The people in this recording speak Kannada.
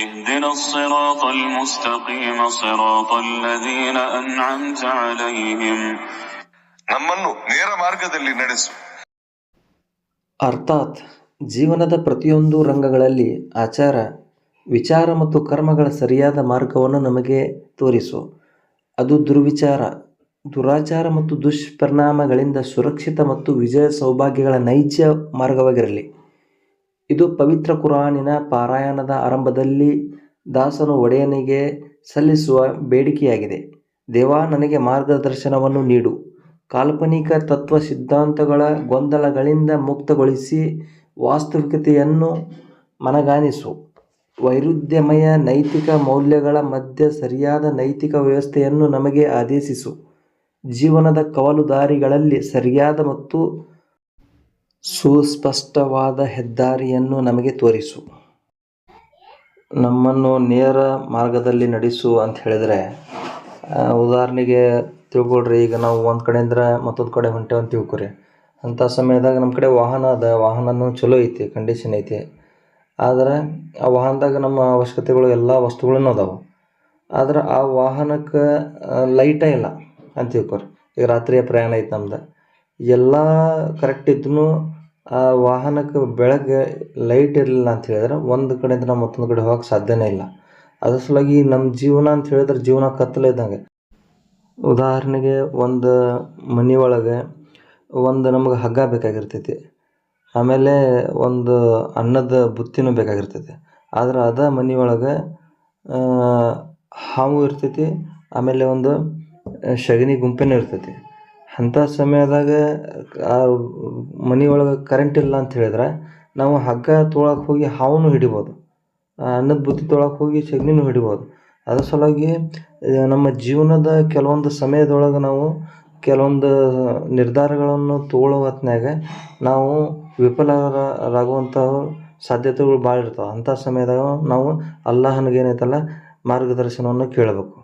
اهدنا الصراط المستقيم صراط الذين أنعمت عليهم. ನಮ್ಮನ್ನು ನೇರ ಮಾರ್ಗದಲ್ಲಿ ನಡೆಸು. ಅರ್ಥಾತ್ ಜೀವನದ ಪ್ರತಿಯೊಂದು ರಂಗಗಳಲ್ಲಿ ಆಚಾರ, ವಿಚಾರ ಮತ್ತು ಕರ್ಮಗಳ ಸರಿಯಾದ ಮಾರ್ಗವನ್ನು ನಮಗೆ ತೋರಿಸು. ಅದು ದುರ್ವಿಚಾರ, ದುರಾಚಾರ ಮತ್ತು ದುಷ್ಪರಿಣಾಮಗಳಿಂದ ಸುರಕ್ಷಿತ ಮತ್ತು ವಿಜಯ ಸೌಭಾಗ್ಯಗಳ ನೈಜ ಮಾರ್ಗವಾಗಿರಲಿ. ಇದು ಪವಿತ್ರ ಕುರಾನಿನ ಪಾರಾಯಣದ ಆರಂಭದಲ್ಲಿ ದಾಸನು ಒಡೆಯನಿಗೆ ಸಲ್ಲಿಸುವ ಬೇಡಿಕೆಯಾಗಿದೆ. ದೇವಾ, ನನಗೆ ಮಾರ್ಗದರ್ಶನವನ್ನು ನೀಡು, ಕಾಲ್ಪನಿಕ ತತ್ವ ಸಿದ್ಧಾಂತಗಳ ಗೊಂದಲಗಳಿಂದ ಮುಕ್ತಗೊಳಿಸಿ ವಾಸ್ತವಿಕತೆಯನ್ನು ಮನಗಾಣಿಸು. ವೈರುಧ್ಯಮಯ ನೈತಿಕ ಮೌಲ್ಯಗಳ ಮಧ್ಯೆ ಸರಿಯಾದ ನೈತಿಕ ವ್ಯವಸ್ಥೆಯನ್ನು ನಮಗೆ ಆದೇಶಿಸು. ಜೀವನದ ಕವಲುದಾರಿಗಳಲ್ಲಿ ಸರಿಯಾದ ಮತ್ತು ಸುಸ್ಪಷ್ಟವಾದ ಹೆದ್ದಾರಿಯನ್ನು ನಮಗೆ ತೋರಿಸು. ನಮ್ಮನ್ನು ನೇರ ಮಾರ್ಗದಲ್ಲಿ ನಡೆಸು ಅಂತ ಹೇಳಿದರೆ, ಉದಾಹರಣೆಗೆ ತಿಳ್ಕೊಳ್ರಿ, ಈಗ ನಾವು ಒಂದು ಕಡೆಯಿಂದ ಮತ್ತೊಂದು ಕಡೆ ಹೊಂಟೇವೆ ಅಂತ ತಿಳ್ಕೊರಿ. ಅಂಥ ಸಮಯದಾಗ ನಮ್ಮ ಕಡೆ ವಾಹನ ಅದ, ವಾಹನನೂ ಚಲೋ ಐತಿ, ಕಂಡೀಷನ್ ಐತಿ. ಆದರೆ ಆ ವಾಹನದಾಗ ನಮ್ಮ ಅವಶ್ಯಕತೆಗಳು ಎಲ್ಲ ವಸ್ತುಗಳೂ ಅದಾವೆ. ಆದ್ರೆ ಆ ವಾಹನಕ್ಕೆ ಲೈಟೇ ಇಲ್ಲ ಅಂತ ತಿಳ್ಕೊರಿ. ಈಗ ರಾತ್ರಿಯ ಪ್ರಯಾಣ ಐತೆ ನಮ್ದು, ಎಲ್ಲ ಕರೆಕ್ಟ್ ಇದ್ರೂ ಆ ವಾಹನಕ್ಕೆ ಬೆಳಗ್ಗೆ ಲೈಟ್ ಇರಲಿಲ್ಲ ಅಂತ ಹೇಳಿದ್ರೆ ಒಂದು ಕಡೆಯಿಂದ ನಾವು ಮತ್ತೊಂದು ಕಡೆ ಹೋಗಕ್ಕೆ ಸಾಧ್ಯನೇ ಇಲ್ಲ. ಅದ್ರ ಸಲುವಾಗಿ ನಮ್ಮ ಜೀವನ ಅಂತ ಹೇಳಿದ್ರೆ ಜೀವನ ಕತ್ತಲೆ ಇದ್ದಂಗೆ. ಉದಾಹರಣೆಗೆ ಒಂದು ಮನೆ ಒಳಗೆ ಒಂದು ನಮಗೆ ಹಗ್ಗ ಬೇಕಾಗಿರ್ತೈತಿ, ಆಮೇಲೆ ಒಂದು ಅನ್ನದ ಬುತ್ತಿನೂ ಬೇಕಾಗಿರ್ತೈತಿ. ಆದ್ರೆ ಅದೇ ಮನೆ ಒಳಗೆ ಹಾವು ಇರ್ತೈತಿ, ಆಮೇಲೆ ಒಂದು ಸಗಣಿ ಗುಂಪೇನೂ ಇರ್ತೈತಿ. ಅಂಥ ಸಮಯದಾಗ ಆ ಮನೆಯೊಳಗೆ ಕರೆಂಟ್ ಇಲ್ಲ ಅಂತ ಹೇಳಿದ್ರೆ ನಾವು ಹಗ್ಗ ತೊಗೊಳಕ್ಕೆ ಹೋಗಿ ಹಾವನ್ನು ಹಿಡಿಬೋದು, ಅನ್ನದ ಬುತ್ತಿ ತೊಗೊಳಕ್ಕೆ ಹೋಗಿ ಸಗಣಿನೂ ಹಿಡಿಬೋದು. ಅದ್ರ ಸಲುವಾಗಿ ನಮ್ಮ ಜೀವನದ ಕೆಲವೊಂದು ಸಮಯದೊಳಗೆ ನಾವು ಕೆಲವೊಂದು ನಿರ್ಧಾರಗಳನ್ನು ತೊಗೊಳ್ಳೋ ಹೊತ್ನ್ಯಾಗ ನಾವು ವಿಫಲರಾಗುವಂಥ ಸಾಧ್ಯತೆಗಳು ಭಾಳ ಇರ್ತಾವೆ. ಅಂಥ ಸಮಯದಾಗ ನಾವು ಅಲ್ಲಾಹನಿಗೆ ಏನೈತಲ್ಲ ಮಾರ್ಗದರ್ಶನವನ್ನು ಕೇಳಬೇಕು.